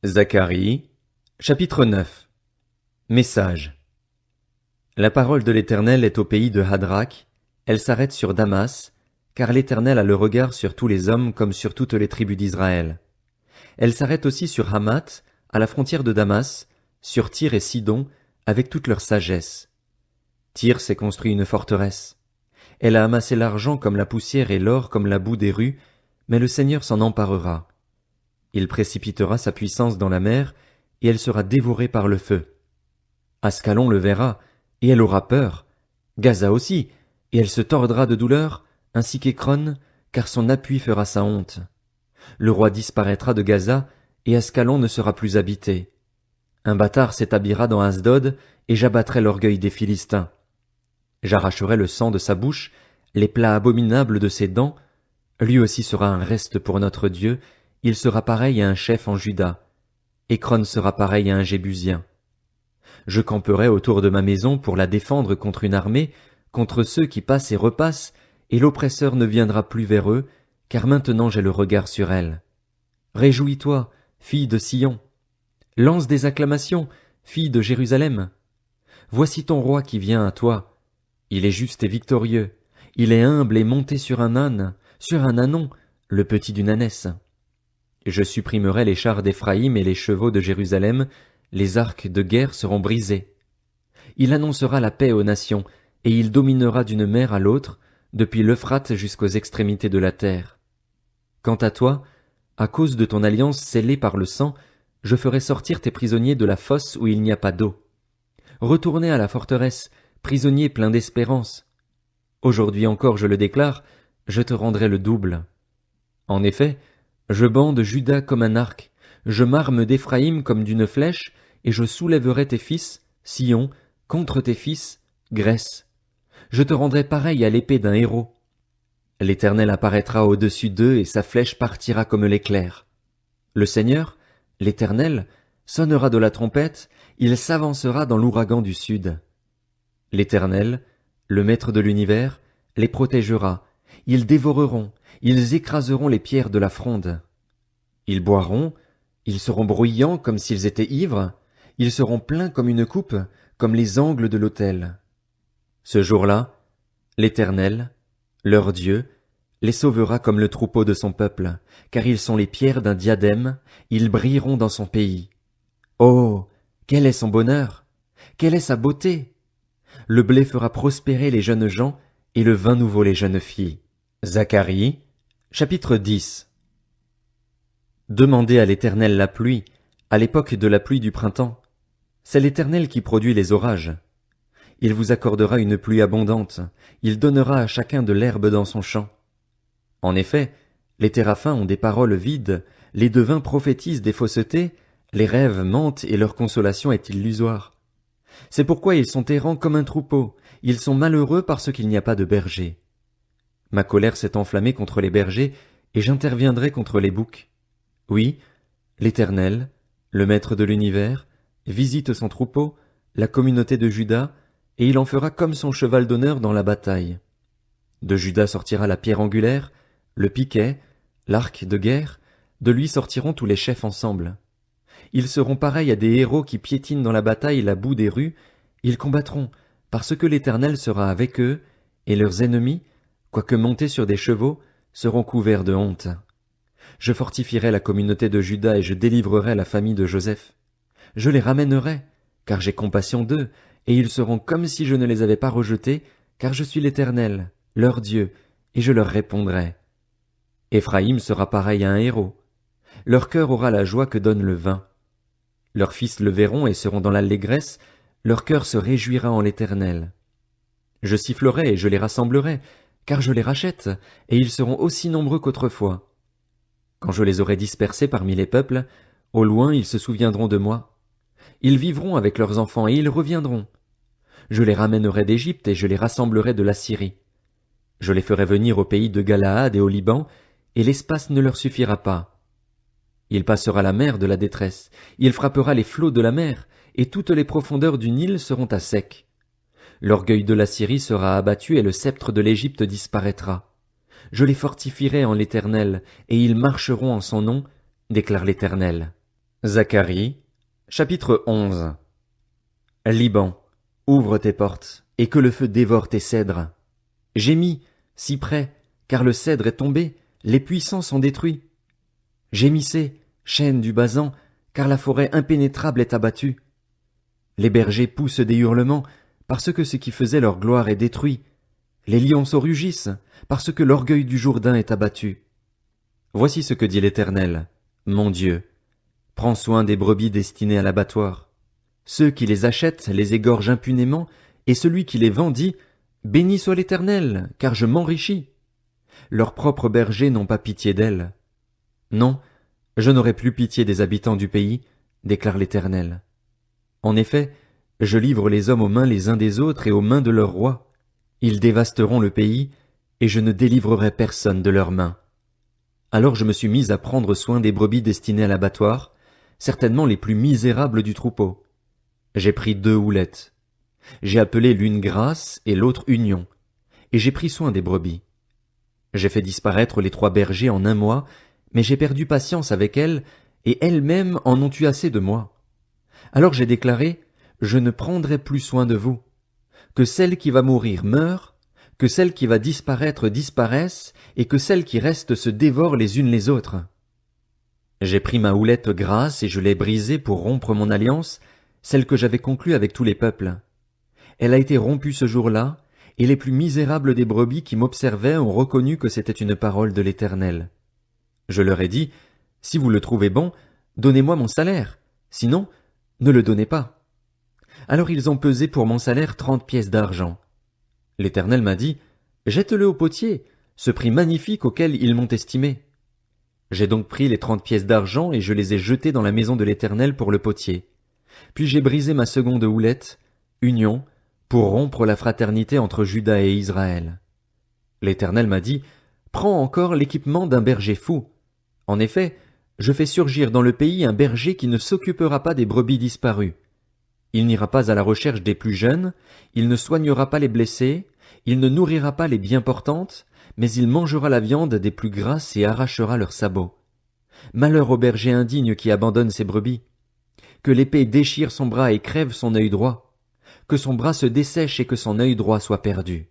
Zacharie, chapitre 9. Message. La parole de l'Éternel est au pays de Hadrach, elle s'arrête sur Damas, car l'Éternel a le regard sur tous les hommes comme sur toutes les tribus d'Israël. Elle s'arrête aussi sur Hamath, à la frontière de Damas, sur Tyr et Sidon, avec toute leur sagesse. Tyr s'est construit une forteresse. Elle a amassé l'argent comme la poussière et l'or comme la boue des rues, mais le Seigneur s'en emparera. Il précipitera sa puissance dans la mer, et elle sera dévorée par le feu. Ascalon le verra, et elle aura peur. Gaza aussi, et elle se tordra de douleur, ainsi qu'Écron, car son appui fera sa honte. Le roi disparaîtra de Gaza, et Ascalon ne sera plus habité. Un bâtard s'établira dans Asdod, et j'abattrai l'orgueil des Philistins. J'arracherai le sang de sa bouche, les plats abominables de ses dents. Lui aussi sera un reste pour notre Dieu, il sera pareil à un chef en Juda. Écron sera pareil à un Jébusien. Je camperai autour de ma maison pour la défendre contre une armée, contre ceux qui passent et repassent, et l'oppresseur ne viendra plus vers eux, car maintenant j'ai le regard sur elle. Réjouis-toi, fille de Sion. Lance des acclamations, fille de Jérusalem. Voici ton roi qui vient à toi. Il est juste et victorieux. Il est humble et monté sur un âne, sur un ânon, le petit d'une ânesse. Je supprimerai les chars d'Éphraïm et les chevaux de Jérusalem, les arcs de guerre seront brisés. Il annoncera la paix aux nations, et il dominera d'une mer à l'autre, depuis l'Euphrate jusqu'aux extrémités de la terre. Quant à toi, à cause de ton alliance scellée par le sang, je ferai sortir tes prisonniers de la fosse où il n'y a pas d'eau. Retournez à la forteresse, prisonniers pleins d'espérance. Aujourd'hui encore, je le déclare, je te rendrai le double. En effet, je bande Juda comme un arc, je m'arme d'Éphraïm comme d'une flèche, et je soulèverai tes fils, Sion, contre tes fils, Grèce. Je te rendrai pareil à l'épée d'un héros. L'Éternel apparaîtra au-dessus d'eux, et sa flèche partira comme l'éclair. Le Seigneur, l'Éternel, sonnera de la trompette, il s'avancera dans l'ouragan du sud. L'Éternel, le Maître de l'univers, les protégera, ils dévoreront, ils écraseront les pierres de la fronde. Ils boiront, ils seront bruyants comme s'ils étaient ivres, ils seront pleins comme une coupe, comme les angles de l'autel. Ce jour-là, l'Éternel, leur Dieu, les sauvera comme le troupeau de son peuple, car ils sont les pierres d'un diadème, ils brilleront dans son pays. Oh, quel est son bonheur! Quelle est sa beauté! Le blé fera prospérer les jeunes gens, et le vin nouveau les jeunes filles. Zacharie, chapitre 10. Demandez à l'Éternel la pluie, à l'époque de la pluie du printemps. C'est l'Éternel qui produit les orages. Il vous accordera une pluie abondante, il donnera à chacun de l'herbe dans son champ. En effet, les téraphins ont des paroles vides, les devins prophétisent des faussetés, les rêves mentent et leur consolation est illusoire. C'est pourquoi ils sont errants comme un troupeau, ils sont malheureux parce qu'il n'y a pas de berger. Ma colère s'est enflammée contre les bergers, et j'interviendrai contre les boucs. Oui, l'Éternel, le Maître de l'univers, visite son troupeau, la communauté de Juda, et il en fera comme son cheval d'honneur dans la bataille. De Juda sortira la pierre angulaire, le piquet, l'arc de guerre, de lui sortiront tous les chefs ensemble. Ils seront pareils à des héros qui piétinent dans la bataille la boue des rues, ils combattront, parce que l'Éternel sera avec eux, et leurs ennemis, quoique montés sur des chevaux, seront couverts de honte. Je fortifierai la communauté de Juda et je délivrerai la famille de Joseph. Je les ramènerai, car j'ai compassion d'eux, et ils seront comme si je ne les avais pas rejetés, car je suis l'Éternel, leur Dieu, et je leur répondrai. Éphraïm sera pareil à un héros. Leur cœur aura la joie que donne le vin. Leurs fils le verront et seront dans l'allégresse, leur cœur se réjouira en l'Éternel. Je sifflerai et je les rassemblerai, car je les rachète, et ils seront aussi nombreux qu'autrefois. Quand je les aurai dispersés parmi les peuples, au loin ils se souviendront de moi. Ils vivront avec leurs enfants et ils reviendront. Je les ramènerai d'Égypte et je les rassemblerai de l'Assyrie. Je les ferai venir au pays de Galaad et au Liban, et l'espace ne leur suffira pas. Il passera la mer de la détresse, il frappera les flots de la mer, et toutes les profondeurs du Nil seront à sec. L'orgueil de l'Assyrie sera abattu et le sceptre de l'Égypte disparaîtra. Je les fortifierai en l'Éternel, et ils marcheront en son nom, déclare l'Éternel. Zacharie, chapitre 11. Liban, ouvre tes portes, et que le feu dévore tes cèdres. Gémis, cyprès, car le cèdre est tombé, les puissants sont détruits. Gémissez, chênes du Basan, car la forêt impénétrable est abattue. Les bergers poussent des hurlements, parce que ce qui faisait leur gloire est détruit. Les lionceaux rugissent, parce que l'orgueil du Jourdain est abattu. Voici ce que dit l'Éternel, mon Dieu. Prends soin des brebis destinées à l'abattoir. Ceux qui les achètent les égorgent impunément, et celui qui les vend dit « Béni soit l'Éternel, car je m'enrichis ». Leurs propres bergers n'ont pas pitié d'elles. Non, je n'aurai plus pitié des habitants du pays, déclare l'Éternel. En effet, je livre les hommes aux mains les uns des autres et aux mains de leurs rois. Ils dévasteront le pays, et je ne délivrerai personne de leurs mains. Alors je me suis mis à prendre soin des brebis destinées à l'abattoir, certainement les plus misérables du troupeau. J'ai pris 2 houlettes. J'ai appelé l'une Grâce et l'autre Union, et j'ai pris soin des brebis. J'ai fait disparaître les 3 bergers en 1 mois, mais j'ai perdu patience avec elles, et elles-mêmes en ont eu assez de moi. Alors j'ai déclaré, je ne prendrai plus soin de vous. Que celle qui va mourir meure, que celle qui va disparaître disparaisse, et que celles qui restent se dévorent les unes les autres. J'ai pris ma houlette Grâce et je l'ai brisée pour rompre mon alliance, celle que j'avais conclue avec tous les peuples. Elle a été rompue ce jour-là, et les plus misérables des brebis qui m'observaient ont reconnu que c'était une parole de l'Éternel. Je leur ai dit, si vous le trouvez bon, donnez-moi mon salaire, sinon, ne le donnez pas. Alors ils ont pesé pour mon salaire 30 pièces d'argent. L'Éternel m'a dit, jette-le au potier, ce prix magnifique auquel ils m'ont estimé. J'ai donc pris les 30 pièces d'argent et je les ai jetées dans la maison de l'Éternel pour le potier. Puis j'ai brisé ma seconde houlette, Union, pour rompre la fraternité entre Juda et Israël. L'Éternel m'a dit, prends encore l'équipement d'un berger fou. En effet, je fais surgir dans le pays un berger qui ne s'occupera pas des brebis disparues. Il n'ira pas à la recherche des plus jeunes, il ne soignera pas les blessés, il ne nourrira pas les bien portantes, mais il mangera la viande des plus grasses et arrachera leurs sabots. Malheur au berger indigne qui abandonne ses brebis. Que l'épée déchire son bras et crève son œil droit. Que son bras se dessèche et que son œil droit soit perdu.